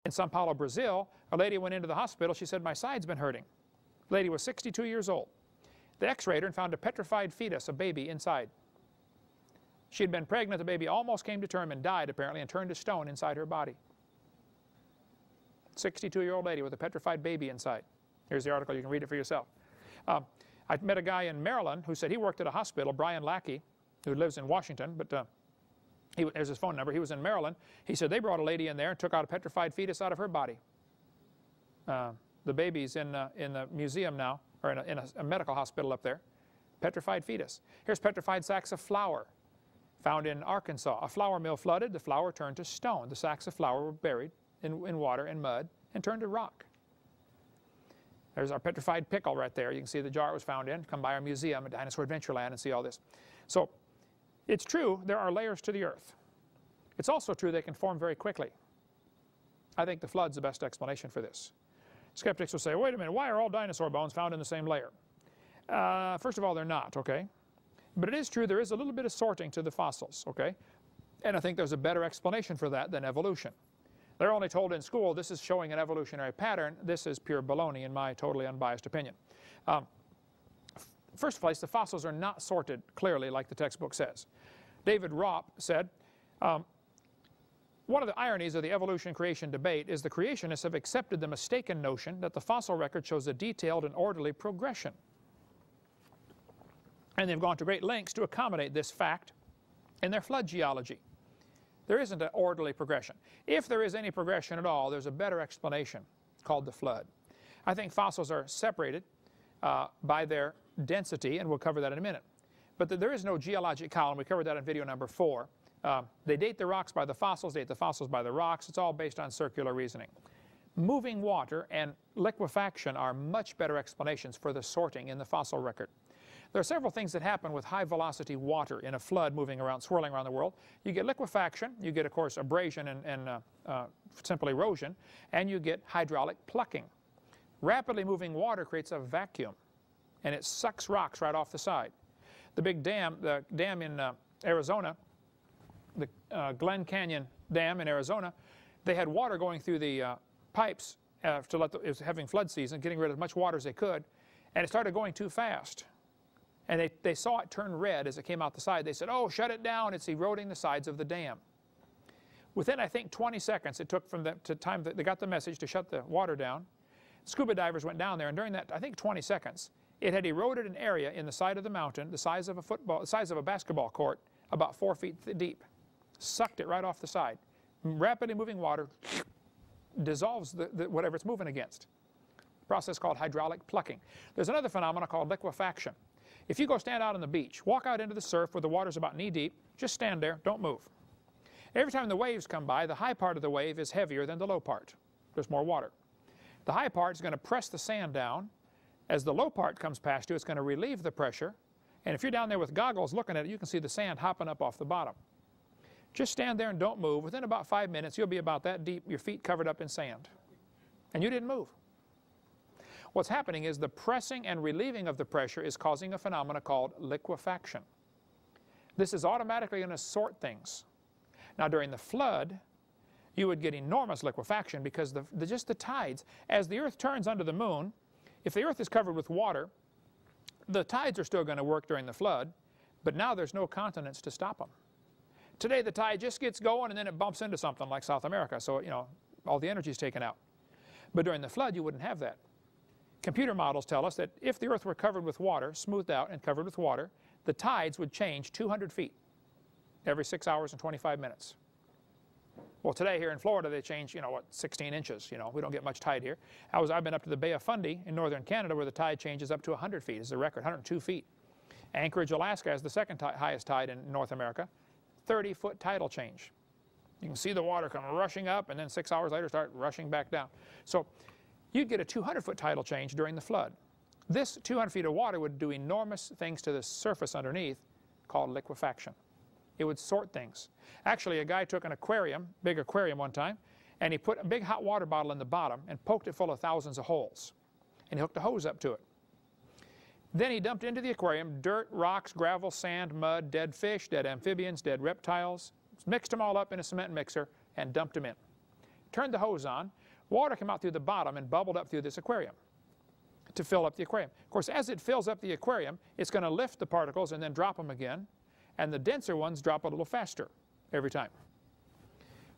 In Sao Paulo, Brazil, a lady went into the hospital. She said, my side's been hurting. The lady was 62 years old. They x-rayed her and found a petrified fetus, a baby, inside. She had been pregnant. The baby almost came to term and died, apparently, and turned to stone inside her body. 62-year-old lady with a petrified baby inside. Here's the article. You can read it for yourself. I met a guy in Maryland who said he worked at a hospital, Brian Lackey, who lives in Washington, but there's his phone number. He was in Maryland. He said they brought a lady in there and took out a petrified fetus out of her body. The baby's in the museum now, or in a medical hospital up there. Petrified fetus. Here's petrified sacks of flour found in Arkansas. A flour mill flooded. The flour turned to stone. The sacks of flour were buried in water and mud and turned to rock. There's our petrified pickle right there. You can see the jar it was found in. Come by our museum at Dinosaur Adventureland and see all this. So it's true there are layers to the earth. It's also true they can form very quickly. I think the flood's the best explanation for this. Skeptics will say, wait a minute, why are all dinosaur bones found in the same layer? First of all, they're not, okay? But it is true there is a little bit of sorting to the fossils, okay? And I think there's a better explanation for that than evolution. They're only told in school this is showing an evolutionary pattern. This is pure baloney in my totally unbiased opinion. First place, the fossils are not sorted clearly like the textbook says. David Ropp said, one of the ironies of the evolution-creation debate is the creationists have accepted the mistaken notion that the fossil record shows a detailed and orderly progression. And they've gone to great lengths to accommodate this fact in their flood geology. There isn't an orderly progression. If there is any progression at all, there's a better explanation called the flood. I think fossils are separated by their density, and we'll cover that in a minute. But there is no geologic column. We covered that in video number 4. They date the rocks by the fossils, date the fossils by the rocks. It's all based on circular reasoning. Moving water and liquefaction are much better explanations for the sorting in the fossil record. There are several things that happen with high-velocity water in a flood moving around, swirling around the world. You get liquefaction, you get, of course, abrasion and simple erosion, and you get hydraulic plucking. Rapidly moving water creates a vacuum, and it sucks rocks right off the side. The big dam, the dam in Arizona, the Glen Canyon Dam in Arizona, they had water going through the pipes to let it was having flood season, getting rid of as much water as they could, and it started going too fast. And they saw it turn red as it came out the side. They said, oh, shut it down. It's eroding the sides of the dam. Within, I think, 20 seconds it took from the time that they got the message to shut the water down. Scuba divers went down there, and during that, I think, 20 seconds, it had eroded an area in the side of the mountain the size of a basketball court, about 4 feet deep. Sucked it right off the side. Rapidly moving water dissolves whatever it's moving against. Process called hydraulic plucking. There's another phenomenon called liquefaction. If you go stand out on the beach, walk out into the surf where the water's about knee deep, just stand there, don't move. Every time the waves come by, the high part of the wave is heavier than the low part. There's more water. The high part is going to press the sand down. As the low part comes past you, it's going to relieve the pressure. And if you're down there with goggles looking at it, you can see the sand hopping up off the bottom. Just stand there and don't move. Within about 5 minutes, you'll be about that deep, your feet covered up in sand. And you didn't move. What's happening is the pressing and relieving of the pressure is causing a phenomenon called liquefaction. This is automatically going to sort things. Now, during the flood, you would get enormous liquefaction because just the tides. As the Earth turns under the moon, if the Earth is covered with water, the tides are still going to work during the flood, but now there's no continents to stop them. Today, the tide just gets going, and then it bumps into something like South America, so, you know, all the energy is taken out. But during the flood, you wouldn't have that. Computer models tell us that if the Earth were covered with water, smoothed out and covered with water, the tides would change 200 feet every 6 hours and 25 minutes. Well, today here in Florida, they change, 16 inches. We don't get much tide here. I've been up to the Bay of Fundy in northern Canada where the tide changes up to 100 feet. It's a record, 102 feet. Anchorage, Alaska has the second highest tide in North America, 30-foot tidal change. You can see the water come rushing up and then 6 hours later start rushing back down. So you'd get a 200-foot tidal change during the flood. This 200 feet of water would do enormous things to the surface underneath called liquefaction. It would sort things. Actually, a guy took an aquarium, big aquarium one time, and he put a big hot water bottle in the bottom and poked it full of thousands of holes. And he hooked a hose up to it. Then he dumped into the aquarium dirt, rocks, gravel, sand, mud, dead fish, dead amphibians, dead reptiles, mixed them all up in a cement mixer and dumped them in. turned the hose on, water came out through the bottom and bubbled up through this aquarium to fill up the aquarium. Of course, as it fills up the aquarium, it's going to lift the particles and then drop them again, and the denser ones drop a little faster every time.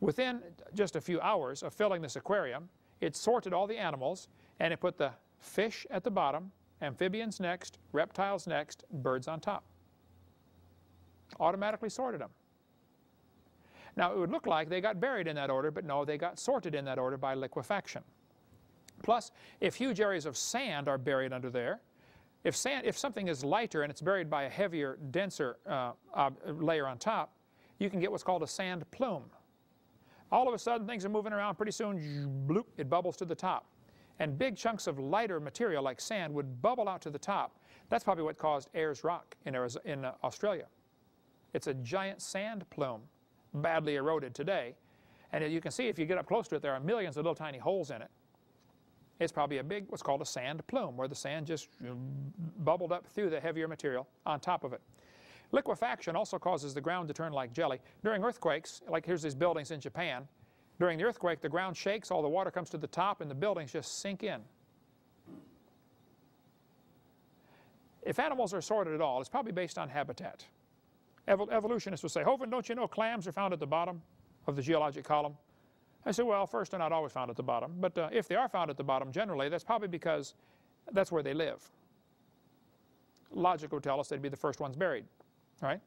Within just a few hours of filling this aquarium, it sorted all the animals, and it put the fish at the bottom, amphibians next, reptiles next, birds on top. Automatically sorted them. Now, it would look like they got buried in that order, but no, they got sorted in that order by liquefaction. Plus, if huge areas of sand are buried under there, if something is lighter and it's buried by a heavier, denser layer on top, you can get what's called a sand plume. All of a sudden, things are moving around. Pretty soon, bloop, it bubbles to the top. And big chunks of lighter material like sand would bubble out to the top. That's probably what caused Ayers Rock in Australia. It's a giant sand plume, badly eroded today. And you can see if you get up close to it, there are millions of little tiny holes in it. It's probably a big, what's called a sand plume, where the sand just bubbled up through the heavier material on top of it. Liquefaction also causes the ground to turn like jelly. During earthquakes, like here's these buildings in Japan, during the earthquake, the ground shakes, all the water comes to the top, and the buildings just sink in. If animals are sorted at all, it's probably based on habitat. Evolutionists will say, Hovind, don't you know clams are found at the bottom of the geologic column? I say, well, first, they're not always found at the bottom, but if they are found at the bottom, generally, that's probably because that's where they live. Logic would tell us they'd be the first ones buried, right?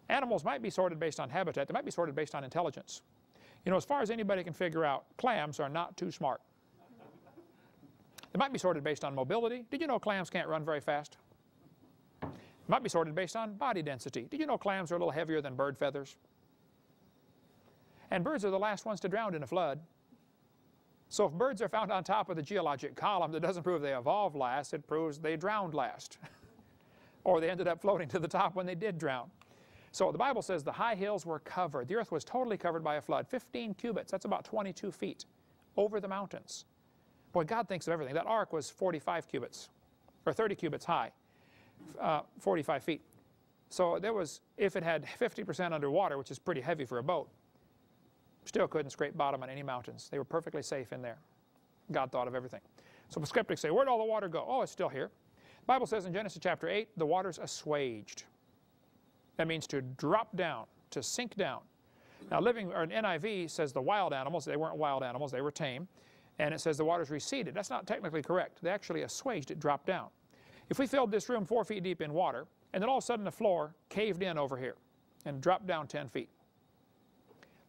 Animals might be sorted based on habitat. They might be sorted based on intelligence. You know, as far as anybody can figure out, clams are not too smart. They might be sorted based on mobility. Did you know clams can't run very fast? It might be sorted based on body density. Did you know clams are a little heavier than bird feathers? And birds are the last ones to drown in a flood. So if birds are found on top of the geologic column, that doesn't prove they evolved last, it proves they drowned last. Or they ended up floating to the top when they did drown. So the Bible says the high hills were covered. The earth was totally covered by a flood. 15 cubits, that's about 22 feet, over the mountains. Boy, God thinks of everything. That ark was 45 cubits, or 30 cubits high, 45 feet. So there was, if it had 50% underwater, which is pretty heavy for a boat, still couldn't scrape bottom on any mountains. They were perfectly safe in there. God thought of everything. So the skeptics say, where'd all the water go? Oh, it's still here. The Bible says in Genesis chapter 8, the water's assuaged. That means to drop down, to sink down. Now, NIV says the wild animals, they weren't wild animals, they were tame. And it says the water's receded. That's not technically correct. They actually assuaged it, dropped down. If we filled this room 4 feet deep in water, and then all of a sudden the floor caved in over here and dropped down 10 feet,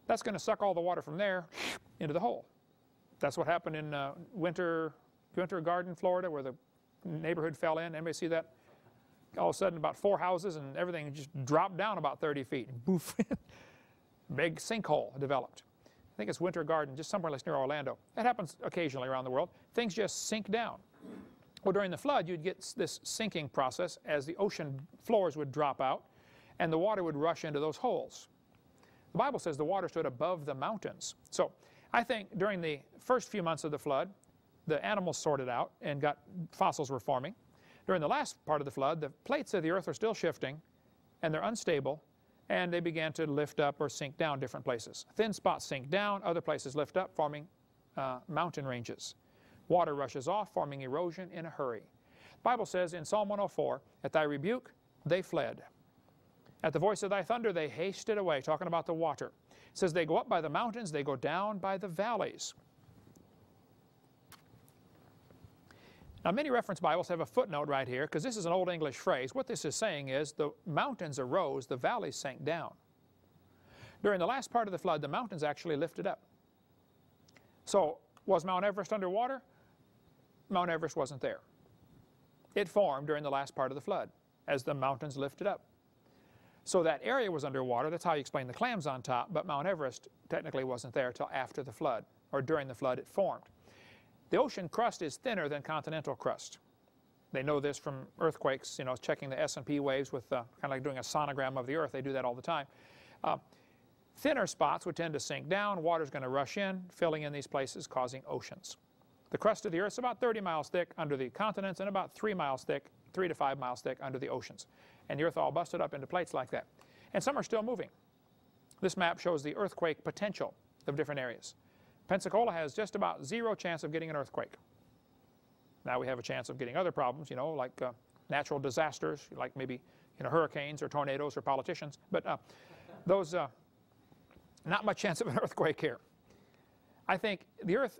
that's going to suck all the water from there into the hole. That's what happened in Winter Garden, Florida, where the neighborhood fell in. Anybody see that? All of a sudden, about 4 houses and everything just dropped down about 30 feet. Boof. Big sinkhole developed. I think it's Winter Garden, just somewhere near Orlando. That happens occasionally around the world. Things just sink down. Well, during the flood, you'd get this sinking process as the ocean floors would drop out and the water would rush into those holes. The Bible says the water stood above the mountains. So I think during the first few months of the flood, the animals sorted out and fossils were forming. During the last part of the flood, the plates of the earth are still shifting and they're unstable, and they began to lift up or sink down different places. Thin spots sink down, other places lift up, forming mountain ranges. Water rushes off, forming erosion in a hurry. The Bible says in Psalm 104, at thy rebuke, they fled. At the voice of thy thunder, they hasted away, talking about the water. It says they go up by the mountains, they go down by the valleys. Now, many reference Bibles have a footnote right here, because this is an Old English phrase. What this is saying is the mountains arose, the valleys sank down. During the last part of the flood, the mountains actually lifted up. So, was Mount Everest underwater? Mount Everest wasn't there. It formed during the last part of the flood, as the mountains lifted up. So that area was underwater. That's how you explain the clams on top, but Mount Everest technically wasn't there until after the flood, or during the flood it formed. The ocean crust is thinner than continental crust. They know this from earthquakes, you know, checking the S&P waves with kind of like doing a sonogram of the earth. They do that all the time. Thinner spots would tend to sink down. Water's going to rush in, filling in these places, causing oceans. The crust of the earth is about 30 miles thick under the continents and about 3 miles thick, 3 to 5 miles thick under the oceans. And the earth all busted up into plates like that. And some are still moving. This map shows the earthquake potential of different areas. Pensacola has just about zero chance of getting an earthquake. Now we have a chance of getting other problems, you know, like natural disasters, like maybe, you know, hurricanes or tornadoes or politicians. But those, not much chance of an earthquake here. I think the Earth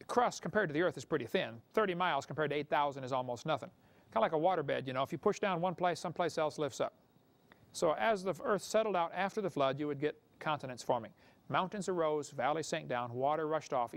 crust compared to the Earth is pretty thin. 30 miles compared to 8,000 is almost nothing. Kind of like a waterbed, you know. If you push down one place, someplace else lifts up. So as the Earth settled out after the flood, you would get continents forming. Mountains arose, valleys sank down, water rushed off,